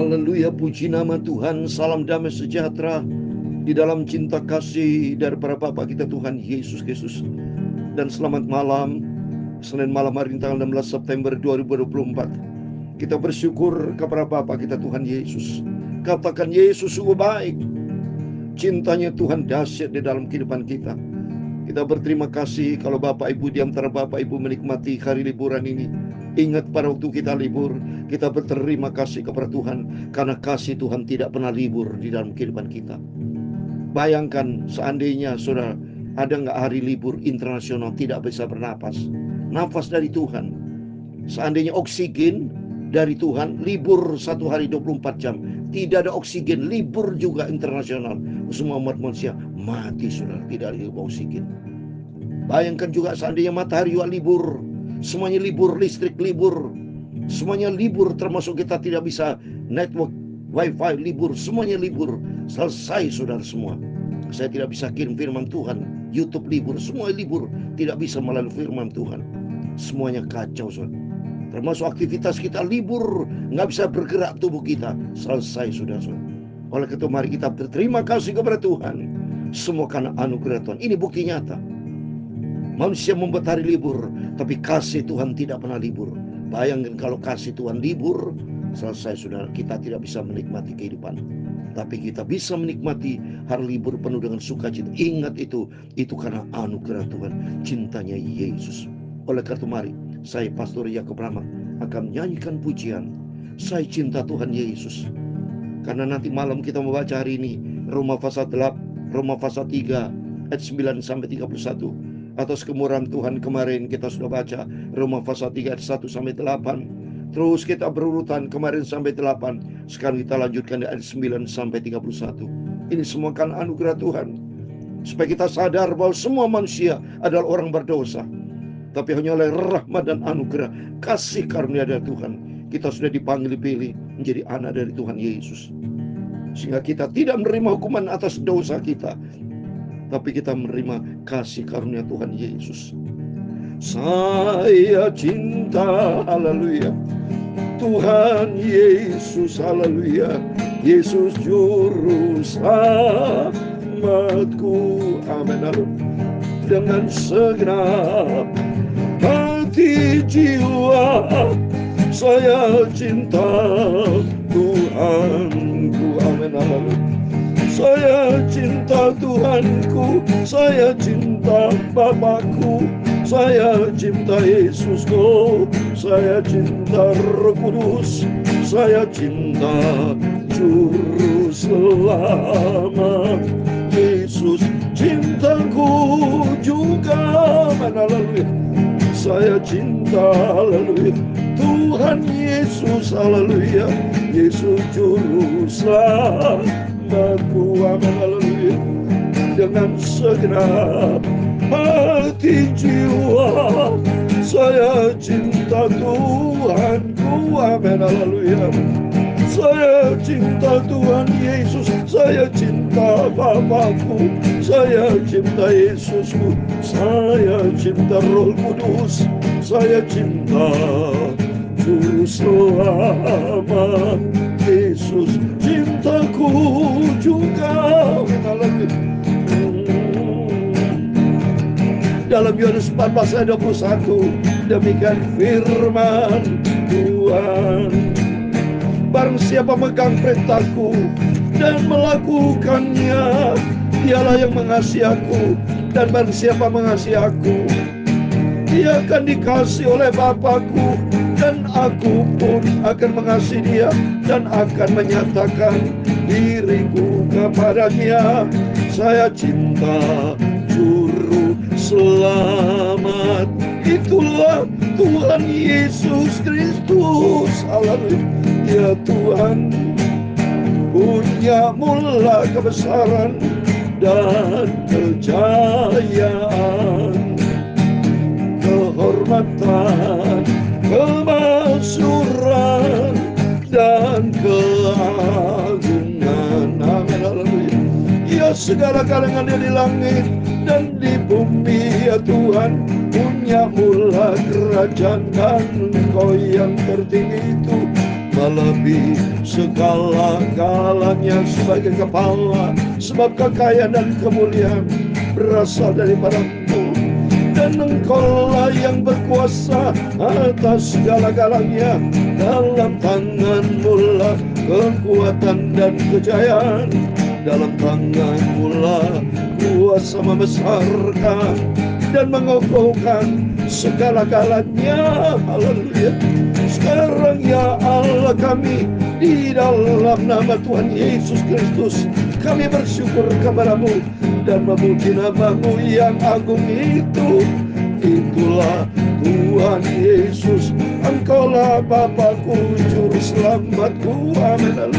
Haleluya, puji nama Tuhan. Salam damai sejahtera di dalam cinta kasih dari para Bapa kita Tuhan Yesus Kristus. Dan selamat malam, Senin malam hari ini tanggal 16 September 2024. Kita bersyukur kepada Bapa kita Tuhan Yesus. Katakan, Yesus sungguh baik. Cintanya Tuhan dahsyat di dalam kehidupan kita. Kita berterima kasih kalau Bapak Ibu di antara Bapak Ibu menikmati hari liburan ini. Ingat pada waktu kita libur, kita berterima kasih kepada Tuhan karena kasih Tuhan tidak pernah libur di dalam kehidupan kita. Bayangkan seandainya saudara ada nggak hari libur internasional tidak bisa bernapas. Nafas dari Tuhan. Seandainya oksigen dari Tuhan, libur satu hari 24 jam. Tidak ada oksigen, libur juga internasional. Semua umat manusia mati saudara, tidak ada oksigen. Bayangkan juga seandainya matahari juga libur. Semuanya libur, listrik libur. Semuanya libur, termasuk kita tidak bisa network, wifi libur. Semuanya libur, selesai saudara semua. Saya tidak bisa kirim firman Tuhan, YouTube libur, semua libur. Tidak bisa melalui firman Tuhan. Semuanya kacau saudara. Termasuk aktivitas kita libur, nggak bisa bergerak tubuh kita. Selesai saudara-saudara. Oleh itu mari kita berterima kasih kepada Tuhan. Semua karena anugerah Tuhan. Ini bukti nyata. Manusia membuat hari libur, tapi kasih Tuhan tidak pernah libur. Bayangkan kalau kasih Tuhan libur, selesai saudara, kita tidak bisa menikmati kehidupan. Tapi kita bisa menikmati hari libur penuh dengan sukacita. Ingat itu karena anugerah Tuhan, cintanya Yesus. Oleh karena itu mari, saya Pastor Yakub Rahmat akan menyanyikan pujian. Saya cinta Tuhan Yesus. Karena nanti malam kita membaca hari ini Roma pasal 3 ayat 9 sampai 31. Atas kemurahan Tuhan kemarin kita sudah baca Roma pasal 3 ayat 1 sampai 8. Terus kita berurutan kemarin sampai 8. Sekarang kita lanjutkan di ayat 9 sampai 31. Ini semua kan anugerah Tuhan. Supaya kita sadar bahwa semua manusia adalah orang berdosa. Tapi hanya oleh rahmat dan anugerah kasih karunia dari Tuhan, kita sudah dipanggil pilih menjadi anak dari Tuhan Yesus. Sehingga kita tidak menerima hukuman atas dosa kita, tapi kita menerima kasih karunia Tuhan Yesus. Saya cinta, haleluya, Tuhan Yesus, haleluya. Yesus juru selamatku, amin. Dengan segenap hati jiwa saya cinta Tuhanku, amin. Saya cinta Tuhanku, saya cinta Bapakku, saya cinta Yesusku, saya cinta Roh Kudus, saya cinta Juru Selamat Yesus. Cintaku juga, haleluya. Saya cinta, haleluya, Tuhan Yesus, haleluya. Yesus Juru Selamatku, haleluya. Dengan segenap hati jiwa saya cinta Tuhanku, amin, haleluya. Saya cinta Tuhan Yesus, saya cinta Bapakku, saya cinta Yesusku, saya cinta Roh Kudus, saya cinta Juru Selamat Yesus. Cintaku juga, dalam Yohanes 14 ayat 21, demikian firman Tuhan. Barang siapa megang perintahku dan melakukannya, dialah yang mengasihi aku. Dan barang siapa mengasihi aku, dia akan dikasihi oleh Bapakku, dan aku pun akan mengasihi dia dan akan menyatakan diriku kepadanya. Saya cinta Juru Selamat, itulah Tuhan Yesus Kristus, haleluya. Ya Tuhan, punyamulah kebesaran dan kejayaan, kehormatan, kemasyuran, dan keagungan, amin, haleluya. Ya segala kalangan di langit dan di bumi, ya Tuhan, punyamulah kerajaan dan Engkau yang tertinggi itu melebihi segala-galanya sebagai kepala, sebab kekayaan dan kemuliaan berasal daripadamu, dan Engkaulah yang berkuasa atas segala-galanya. Dalam tangan-Mu lah kekuatan dan kejayaan, dalam tangan-Mu lah kuasa membesarkan dan mengokohkan segala-galanya. Haleluya. Sekarang ya Allah kami, di dalam nama Tuhan Yesus Kristus, kami bersyukur kepada-Mu dan memuji nama-Mu yang agung itu. Itulah Tuhan Yesus, Engkaulah Bapakku, Juru Selamatku. Amin.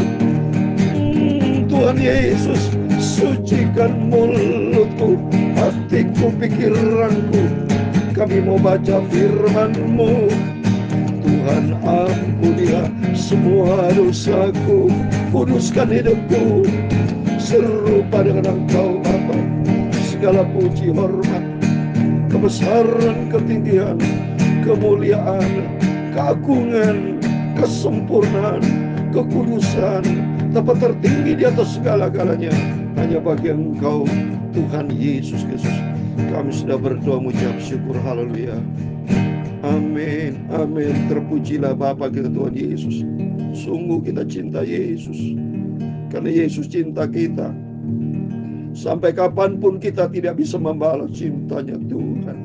Tuhan Yesus, sucikan mulutku, hatiku, pikiranku. Kami mau baca firman-Mu. Tuhan, ampunilah semua dosaku, kuduskan hidupku serupa dengan Engkau Bapa. Segala puji, hormat, kebesaran, ketinggian, kemuliaan, keagungan, kesempurnaan, kekudusan, tempat tertinggi di atas segala-galanya hanya bagi Engkau, Tuhan Yesus Kristus. Kami sudah berdoa mengucap syukur. Haleluya. Amin, amin. Terpujilah Bapa kita Tuhan Yesus. Sungguh kita cinta Yesus, karena Yesus cinta kita. Sampai kapanpun kita tidak bisa membalas cintanya Tuhan.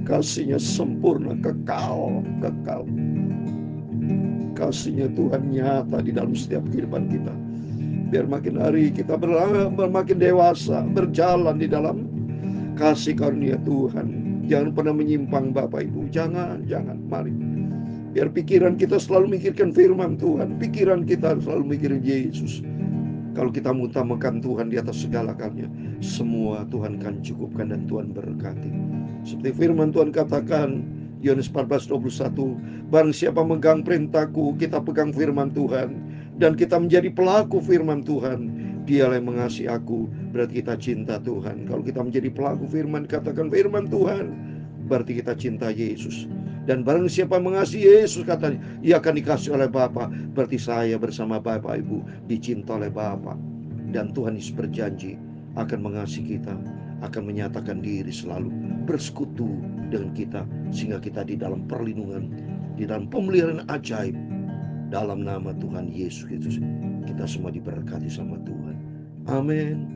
Kasihnya sempurna, kekal. Kasihnya Tuhan nyata di dalam setiap kehidupan kita. Biar makin hari kita makin dewasa, berjalan di dalam kasih karunia Tuhan. Jangan pernah menyimpang Bapak Ibu. Jangan. Mari. Biar pikiran kita selalu mikirkan firman Tuhan. Pikiran kita selalu mikirin Yesus. Kalau kita mengutamakan Tuhan di atas segala-galanya, semua Tuhan akan cukupkan dan Tuhan berkati. Seperti firman Tuhan katakan, Yohanes 14:21, barang siapa megang perintahku, kita pegang firman Tuhan, dan kita menjadi pelaku firman Tuhan, dialah yang mengasihi aku, berarti kita cinta Tuhan. Kalau kita menjadi pelaku firman, katakan firman Tuhan, berarti kita cinta Yesus. Dan barang siapa mengasihi Yesus, katanya, ia akan dikasihi oleh Bapa. Berarti saya bersama Bapak Ibu dicinta oleh Bapa. Dan Tuhan Yesus berjanji akan mengasihi kita, akan menyatakan diri selalu, bersekutu dengan kita, sehingga kita di dalam perlindungan, di dalam pemeliharaan ajaib, dalam nama Tuhan Yesus Kristus. Kita semua diberkati sama Tuhan. Amin.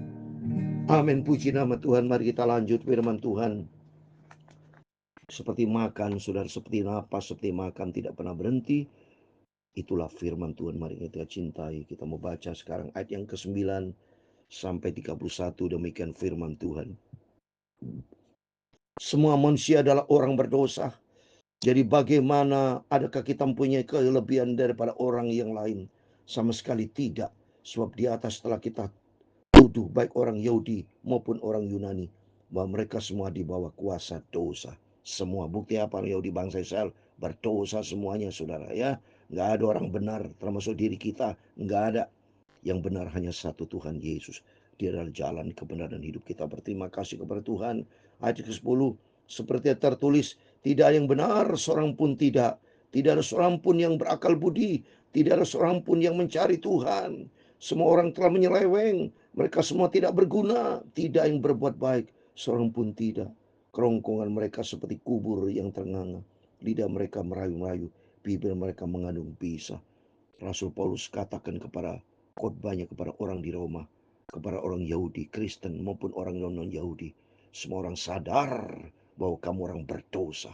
Amin. Puji nama Tuhan. Mari kita lanjut firman Tuhan. Seperti makan, saudara, seperti napas, seperti makan, tidak pernah berhenti. Itulah firman Tuhan. Mari kita cintai. Kita mau baca sekarang ayat yang ke-9 sampai 31. Demikian firman Tuhan. Semua manusia adalah orang berdosa. Jadi bagaimana, adakah kita mempunyai kelebihan daripada orang yang lain? Sama sekali tidak. Sebab di atas telah kita tuduh baik orang Yahudi maupun orang Yunani, bahwa mereka semua di bawah kuasa dosa. Semua. Bukti apa? Yahudi bangsa Israel berdosa semuanya, saudara, ya. Nggak ada orang benar, termasuk diri kita. Nggak ada. Yang benar hanya satu, Tuhan Yesus. Dia adalah jalan, kebenaran, dan hidup. Kita berterima kasih kepada Tuhan. Ayat ke-10, seperti yang tertulis, tidak ada yang benar, seorang pun tidak. Tidak ada seorang pun yang berakal budi. Tidak ada seorang pun yang mencari Tuhan. Semua orang telah menyeleweng. Mereka semua tidak berguna. Tidak yang berbuat baik, seorang pun tidak. Kerongkongan mereka seperti kubur yang ternganga. Lidah mereka merayu-merayu. Bibir mereka mengandung bisa. Rasul Paulus katakan kepada khotbahnya kepada orang di Roma, kepada orang Yahudi, Kristen maupun orang non-Yahudi. Semua orang sadar bahwa kamu orang berdosa.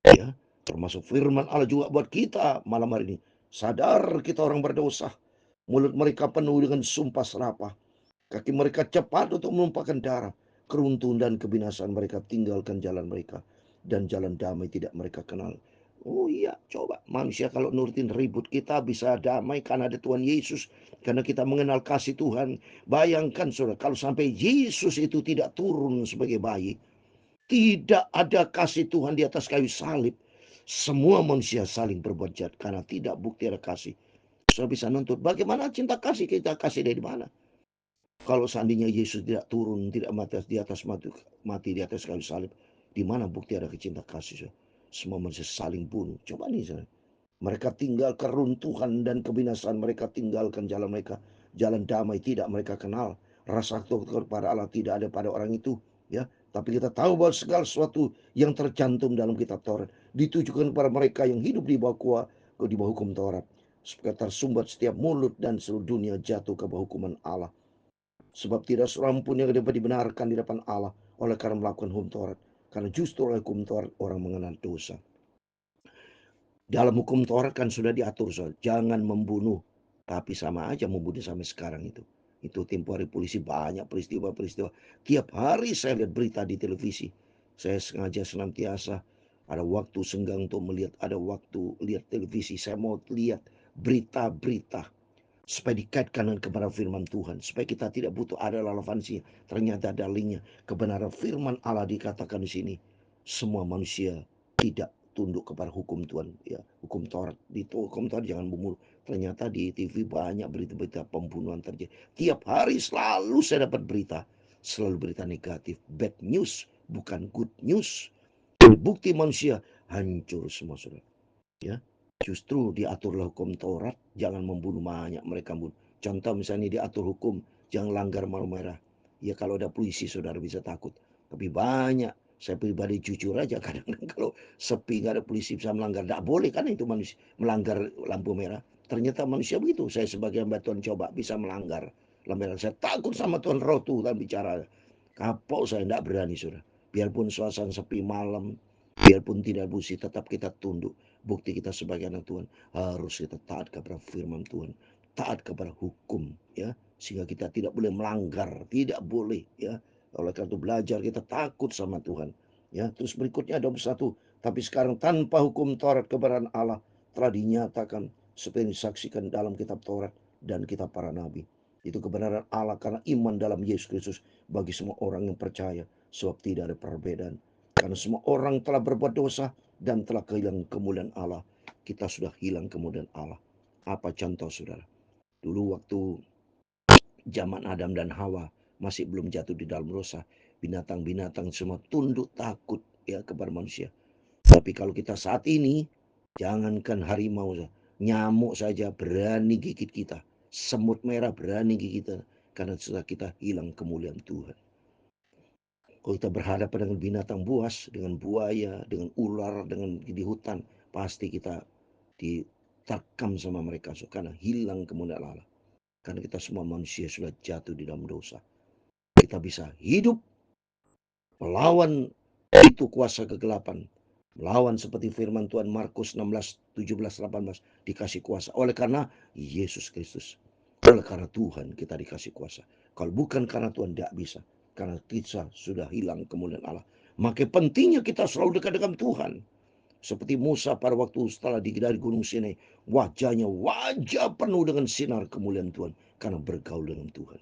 Ya, termasuk firman Allah juga buat kita malam hari ini. Sadar kita orang berdosa. Mulut mereka penuh dengan sumpah serapah. Kaki mereka cepat untuk menumpahkan darah. Keruntuhan dan kebinasaan mereka tinggalkan jalan mereka. Dan jalan damai tidak mereka kenal. Oh iya, coba manusia kalau nurutin ribut, kita bisa damai karena ada Tuhan Yesus. Karena kita mengenal kasih Tuhan. Bayangkan saudara, kalau sampai Yesus itu tidak turun sebagai bayi, tidak ada kasih Tuhan di atas kayu salib, semua manusia saling berbuat jahat karena tidak bukti ada kasih. Saudara bisa nuntut, bagaimana cinta kasih? Kita kasih dari mana? Kalau seandainya Yesus tidak turun, tidak mati di atas kayu salib, di mana bukti ada cinta kasih? Semua manusia saling bunuh. Coba nih, saudara. Mereka tinggal keruntuhan dan kebinasaan, mereka tinggalkan jalan mereka. Jalan damai tidak mereka kenal. Rasa takut kepada Allah tidak ada pada orang itu, ya. Tapi kita tahu bahwa segala sesuatu yang tercantum dalam kitab Taurat ditujukan kepada mereka yang hidup di bawah hukum Taurat, supaya tersumbat setiap mulut dan seluruh dunia jatuh ke bawah hukuman Allah. Sebab tidak seorang pun yang dapat dibenarkan di depan Allah oleh karena melakukan hukum Taurat. Karena justru oleh hukum Taurat orang mengenal dosa. Dalam hukum Taurat kan sudah diatur, jangan membunuh. Tapi sama aja membunuh sampai sekarang itu. Itu tempo hari polisi banyak peristiwa-peristiwa. Tiap hari saya lihat berita di televisi. Saya sengaja senantiasa ada waktu senggang untuk melihat, ada waktu lihat televisi. Saya mau lihat berita-berita supaya dikaitkan dengan kebenaran firman Tuhan, supaya kita tidak butuh ada relevansinya. Ternyata ada linknya. Kebenaran firman Allah dikatakan di sini, semua manusia tidak tunduk kepada hukum Tuhan, ya, hukum Taurat. Di hukum Taurat jangan membunuh. Ternyata di TV banyak berita-berita pembunuhan terjadi. Tiap hari selalu saya dapat berita, selalu berita negatif, bad news, bukan good news. Bukti manusia hancur semua, saudara. Ya, justru diaturlah hukum Taurat, jangan membunuh, banyak mereka bunuh. Contoh misalnya diatur hukum jangan langgar malam merah. Ya kalau ada polisi saudara bisa takut. Tapi banyak, saya pribadi jujur aja, kadang-kadang kalau sepi nggak ada polisi bisa melanggar, tidak boleh kan itu manusia melanggar lampu merah. Ternyata manusia begitu. Saya sebagai hamba Tuhan coba bisa melanggar lampu merah. Saya takut sama Tuhan roh Tuhan bicara. Kapok saya tidak berani, saudara. Biarpun suasana sepi malam, biarpun tidak busi, tetap kita tunduk. Bukti kita sebagai anak Tuhan harus kita taat kepada firman Tuhan, taat kepada hukum, ya, sehingga kita tidak boleh melanggar, tidak boleh, ya. Oleh karena itu belajar kita takut sama Tuhan, ya. Terus berikutnya ada satu, tapi sekarang tanpa hukum Taurat kebenaran Allah telah dinyatakan seperti disaksikan dalam kitab Taurat dan kitab para nabi. Itu kebenaran Allah karena iman dalam Yesus Kristus bagi semua orang yang percaya, sebab tidak ada perbedaan. Karena semua orang telah berbuat dosa dan telah kehilangan kemuliaan Allah. Kita sudah hilang kemuliaan Allah. Apa contoh, saudara? Dulu waktu zaman Adam dan Hawa masih belum jatuh di dalam dosa, binatang-binatang semua tunduk takut, ya, kepada manusia. Tapi kalau kita saat ini, jangankan harimau, nyamuk saja berani gigit kita. Semut merah berani gigit kita karena sudah kita hilang kemuliaan Tuhan. Kalau kita berhadapan dengan binatang buas, dengan buaya, dengan ular, dengan di hutan, pasti kita diterkam sama mereka, karena hilang kemuliaan Allah. Karena kita semua manusia sudah jatuh di dalam dosa. Kita bisa hidup melawan itu kuasa kegelapan, melawan seperti firman Tuhan Markus 16, 17, 18, dikasih kuasa oleh karena Yesus Kristus. Oleh karena Tuhan kita dikasih kuasa. Kalau bukan karena Tuhan tidak bisa. Karena kita sudah hilang kemuliaan Allah. Maka pentingnya kita selalu dekat dengan Tuhan. Seperti Musa pada waktu setelah dari Gunung Sinai, wajahnya wajah penuh dengan sinar kemuliaan Tuhan karena bergaul dengan Tuhan.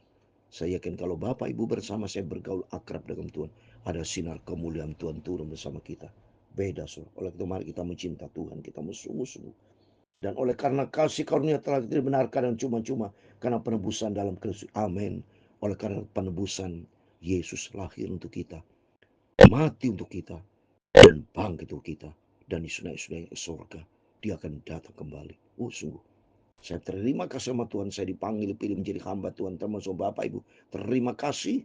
Saya yakin kalau Bapak Ibu bersama saya bergaul akrab dengan Tuhan, ada sinar kemuliaan Tuhan turun bersama kita. Beda, saudara. Oleh itu mari kita mencinta Tuhan, kita sungguh-sungguh. Dan oleh karena kasih karunia telah dibenarkan dan cuma-cuma karena penebusan dalam Kristus. Amin. Oleh karena penebusan, Yesus lahir untuk kita, mati untuk kita, dan bangkit untuk kita. Dan di sungai-sungai surga, dia akan datang kembali. Sungguh. Saya terima kasih sama Tuhan, saya dipanggil, pilih menjadi hamba Tuhan, termasuk Bapak Ibu. Terima kasih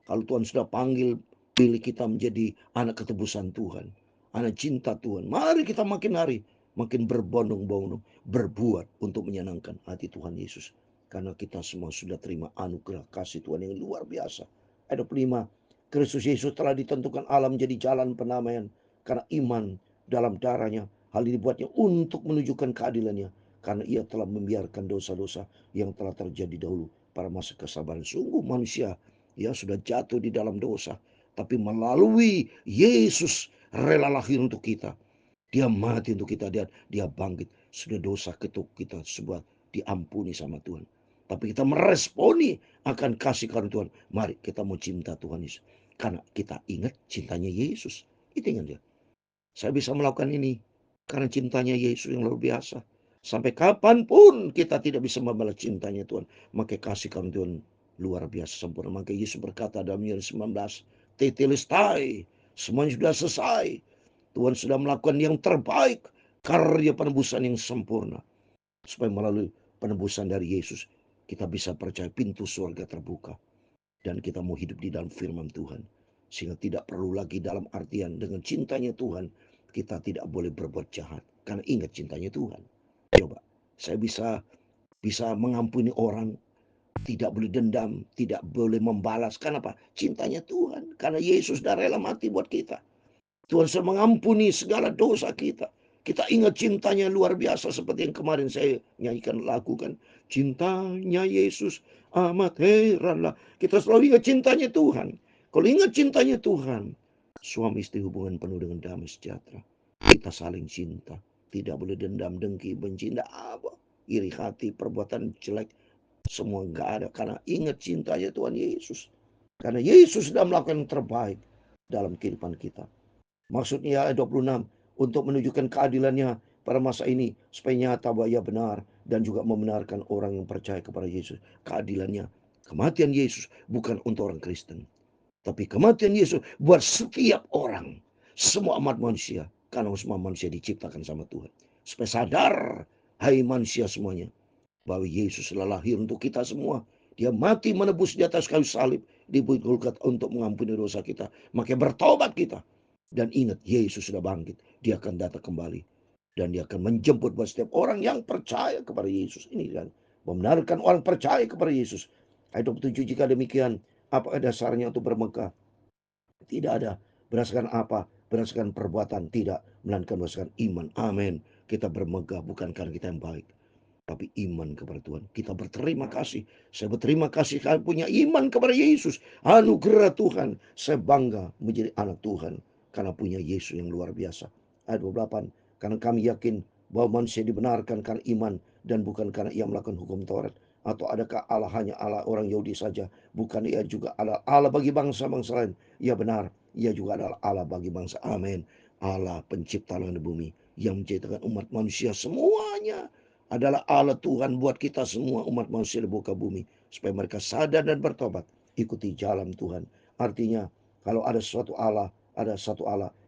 kalau Tuhan sudah panggil, pilih kita menjadi anak ketebusan Tuhan, anak cinta Tuhan. Mari kita makin hari makin berbondong-bondong berbuat untuk menyenangkan hati Tuhan Yesus. Karena kita semua sudah terima anugerah kasih Tuhan yang luar biasa. Ayat 25, Kristus Yesus telah ditentukan Allah menjadi jalan pendamaian karena iman dalam darahnya. Hal ini dibuatnya untuk menunjukkan keadilannya karena ia telah membiarkan dosa-dosa yang telah terjadi dahulu pada masa kesabaran. Sungguh manusia, ya, sudah jatuh di dalam dosa, tapi melalui Yesus rela lahir untuk kita. Dia mati untuk kita, dia bangkit. Sudah dosa kita sebuah diampuni sama Tuhan. Tapi kita meresponi akan kasih karunia Tuhan. Mari kita mau cinta Tuhan Yesus. Karena kita ingat cintanya Yesus. Itu ingat dia. Saya bisa melakukan ini karena cintanya Yesus yang luar biasa. Sampai kapanpun kita tidak bisa membalas cintanya Tuhan. Maka kasih karunia Tuhan luar biasa sempurna. Maka Yesus berkata dalam Yohanes 19, tetelestai, semuanya sudah selesai. Tuhan sudah melakukan yang terbaik. karya penebusan yang sempurna. Supaya melalui penebusan dari Yesus, kita bisa percaya pintu surga terbuka. Dan kita mau hidup di dalam firman Tuhan. Sehingga tidak perlu lagi dalam artian dengan cintanya Tuhan, kita tidak boleh berbuat jahat. Karena ingat cintanya Tuhan. Coba, saya bisa mengampuni orang, tidak boleh dendam, tidak boleh membalas. Kenapa? Cintanya Tuhan. Karena Yesus dah rela mati buat kita. Tuhan sudah mengampuni segala dosa kita. Kita ingat cintanya luar biasa seperti yang kemarin saya nyanyikan lagu kan. Cintanya Yesus amat heranlah. Kita selalu ingat cintanya Tuhan. Kalau ingat cintanya Tuhan, suami istri hubungan penuh dengan damai sejahtera. Kita saling cinta. Tidak boleh dendam, dengki, benci, tidak apa. Iri hati, perbuatan jelek. Semua enggak ada. Karena ingat cintanya Tuhan Yesus. Karena Yesus sudah melakukan yang terbaik dalam kehidupan kita. Maksudnya ayat 26, untuk menunjukkan keadilannya pada masa ini, supaya nyata bahwa ia benar dan juga membenarkan orang yang percaya kepada Yesus. Keadilannya, kematian Yesus bukan untuk orang Kristen, tapi kematian Yesus buat setiap orang, semua umat manusia, karena semua manusia diciptakan sama Tuhan. Supaya sadar, hai manusia semuanya, bahwa Yesus telah lahir untuk kita semua. Dia mati menebus di atas kayu salib di bukit Golgota untuk mengampuni dosa kita. Makanya bertobat kita. Dan ingat, Yesus sudah bangkit. Dia akan datang kembali. Dan dia akan menjemput buat setiap orang yang percaya kepada Yesus. Ini kan, membenarkan orang percaya kepada Yesus. Ayat 27, jika demikian, apa dasarnya untuk bermegah? Tidak ada. Berdasarkan apa? Berdasarkan perbuatan. Tidak. Melainkan berdasarkan iman. Amin. Kita bermegah bukan karena kita yang baik, tapi iman kepada Tuhan. Kita berterima kasih. Saya berterima kasih karena punya iman kepada Yesus. Anugerah Tuhan. Saya bangga menjadi anak Tuhan karena punya Yesus yang luar biasa. Ayat 28. Karena kami yakin bahwa manusia dibenarkan karena iman dan bukan karena ia melakukan hukum Taurat. Atau adakah Allah hanya Allah orang Yahudi saja? Bukan ia juga Allah bagi bangsa-bangsa lain? Ia benar. Ia juga adalah Allah bagi bangsa. Amin. Allah pencipta langit dan bumi yang menciptakan umat manusia semuanya adalah Allah Tuhan buat kita semua umat manusia di muka bumi. Supaya mereka sadar dan bertobat. Ikuti jalan Tuhan. Artinya kalau ada satu Allah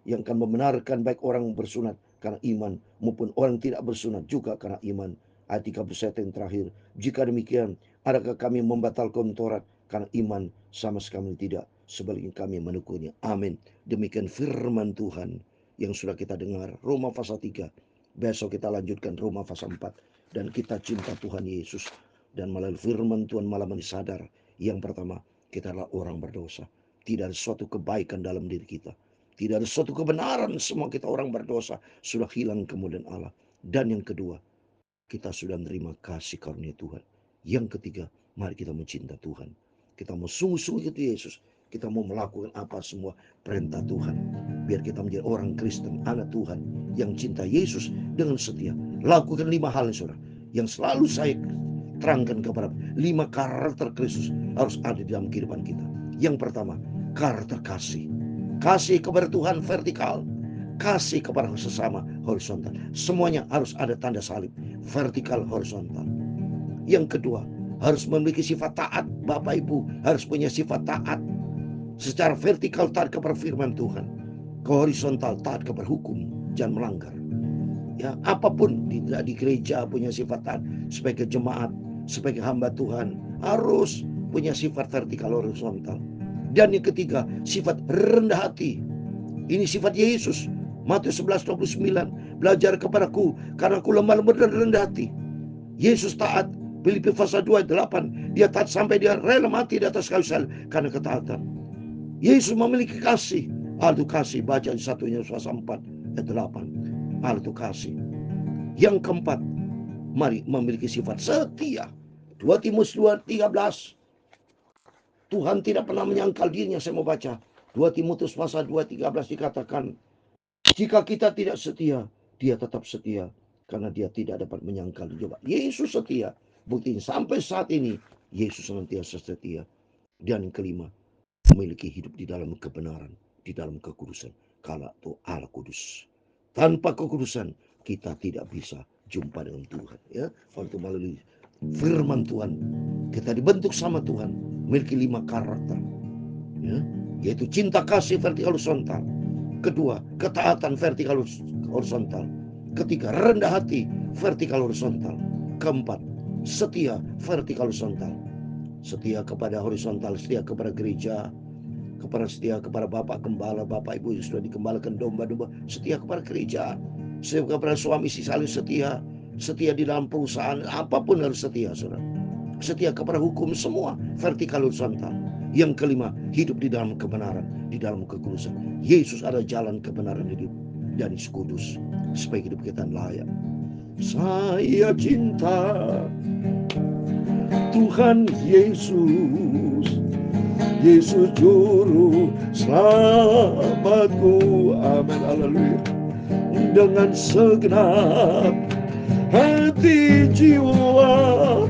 yang akan membenarkan baik orang bersunat karena iman maupun orang tidak bersunat juga karena iman. Ayat 31 yang terakhir. Jika demikian, adakah kami membatalkan Taurat karena iman? Sama sekali tidak. Sebaliknya kami menekuninya. Amin. Demikian firman Tuhan yang sudah kita dengar. Roma pasal 3. Besok kita lanjutkan Roma pasal 4. Dan kita cinta Tuhan Yesus. Dan melalui firman Tuhan malam ini sadar. Yang pertama, kita adalah orang berdosa. Tidak ada suatu kebaikan dalam diri kita. Tidak ada suatu kebenaran. Semua kita orang berdosa. Sudah hilang kemuliaan Allah. Dan yang kedua, kita sudah menerima kasih karunia Tuhan. Yang ketiga, mari kita mencinta Tuhan. Kita mau sungguh-sungguh ikut Yesus. Kita mau melakukan apa semua perintah Tuhan. Biar kita menjadi orang Kristen, anak Tuhan yang cinta Yesus dengan setia. Lakukan 5 hal, saudara, yang selalu saya terangkan kepada 5 karakter Kristus harus ada di dalam kehidupan kita. Yang pertama, karakter kasih. Kasih kepada Tuhan vertikal, kasih kepada sesama horizontal. Semuanya harus ada tanda salib, vertikal, horizontal. Yang kedua, harus memiliki sifat taat. Bapak Ibu harus punya sifat taat. Secara vertikal taat kepada firman Tuhan, ke horizontal taat kepada hukum, jangan melanggar. Ya, apapun di gereja punya sifat taat, sebagai jemaat, sebagai hamba Tuhan harus punya sifat vertikal, horizontal. Dan yang ketiga, sifat rendah hati. Ini sifat Yesus. Matius 11:29, belajar kepadaku karena aku lemah lembut dan rendah hati. Yesus taat. Filipi pasal 2 ayat 8, dia taat sampai dia rela mati di atas kayu salib karena ketaatan. Yesus memiliki kasih. Allah itu kasih. Baca di 1 Yohanes pasal 4 ayat 8. Allah itu kasih. Yang keempat, mari memiliki sifat setia. 2 Timotius 2:13. Tuhan tidak pernah menyangkal dirinya. Saya mau baca 2 Timotius pasal 2:13 dikatakan, jika kita tidak setia, dia tetap setia karena dia tidak dapat menyangkal. Coba, Yesus setia. Buktinya sampai saat ini Yesus senantiasa setia. Dan yang kelima, memiliki hidup di dalam kebenaran, di dalam kekudusan. Karena itu Allah kudus. Tanpa kekudusan kita tidak bisa jumpa dengan Tuhan. Ya, waktu melalui firman Tuhan kita dibentuk sama Tuhan, memiliki 5 karakter. Ya, yaitu cinta kasih vertikal horizontal. Kedua, ketaatan vertikal horizontal. Ketiga, rendah hati, vertikal horizontal. Keempat, setia, vertikal horizontal. Setia kepada horizontal, setia kepada gereja, setia kepada Bapak Gembala, Bapak Ibu yang sudah dikembalakan domba-domba, setia kepada gereja, setia kepada suami istri saling setia, setia di dalam perusahaan, apapun harus setia, saudara. Setia kepada hukum, semua vertikal horizontal. Yang kelima, hidup di dalam kebenaran, di dalam kekudusan. Yesus adalah jalan kebenaran hidup dan kudus, supaya hidup kita layak. Saya cinta Tuhan Yesus, Yesus juru selamatku. Amin, haleluya. Dengan segenap hati jiwa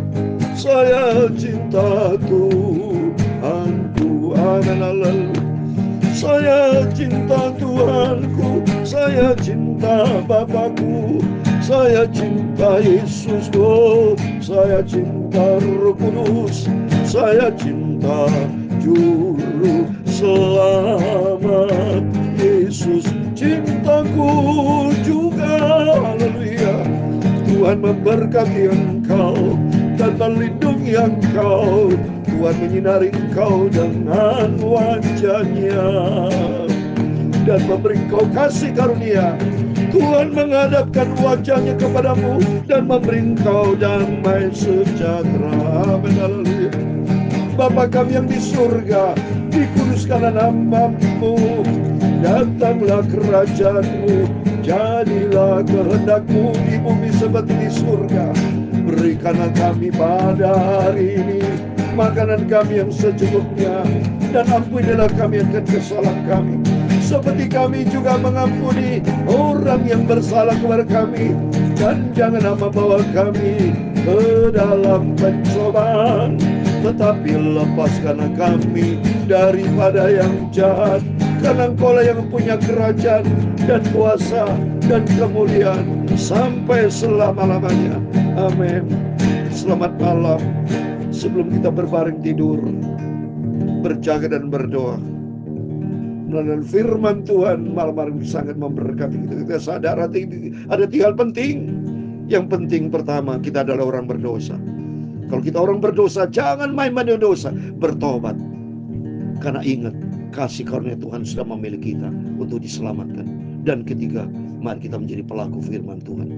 saya cinta Tuhanku. Amin, haleluya. Saya cinta Tuhanku, saya cinta Bapakku, saya cinta Yesusku, saya cinta Roh Kudus, saya cinta Juru Selamat Yesus, cintaku juga. Haleluya. Tuhan memberkati engkau dan melindungi engkau. Tuhan menyinari engkau dengan wajah-Nya dan memberi engkau kasih karunia. Tuhan menghadapkan wajah-Nya kepadamu dan memberi engkau damai sejahtera. Amin, haleluya. Bapa kami yang di surga, dikuduskanlah nama-Mu, datanglah kerajaan-Mu, jadilah kehendak-Mu di bumi seperti di surga. Berikanlah kami pada hari ini makanan kami yang secukupnya, dan ampunilah kami akan kesalahan kami, seperti kami juga mengampuni orang yang bersalah kepada kami. Dan jangan membawa kami ke dalam pencobaan, tetapi lepaskanlah kami daripada yang jahat. Karena Engkau-lah yang punya kerajaan dan kuasa dan kemuliaan sampai selama-lamanya. Amin. Selamat malam. Sebelum kita berbaring tidur, berjaga dan berdoa melalui firman Tuhan malam hari ini sangat memberkati kita. Kita sadar ada 3 hal penting. Yang penting pertama, kita adalah orang berdosa. Kalau kita orang berdosa, jangan main-main dosa, bertobat. Karena ingat, kasih karunia Tuhan sudah memilih kita untuk diselamatkan. Dan ketiga, mari kita menjadi pelaku firman Tuhan.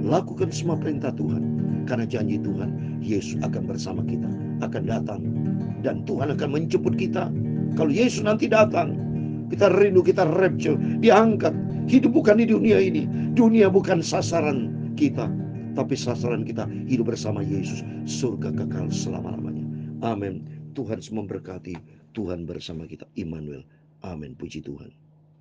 Lakukan semua perintah Tuhan. Karena janji Tuhan, Yesus akan bersama kita, akan datang. Dan Tuhan akan menjemput kita. Kalau Yesus nanti datang, kita rindu, kita rapture, diangkat. Hidup bukan di dunia ini. Dunia bukan sasaran kita, tapi sasaran kita hidup bersama Yesus, surga kekal selama-lamanya. Amin. Tuhan memberkati. Tuhan bersama kita. Immanuel. Amin. Puji Tuhan.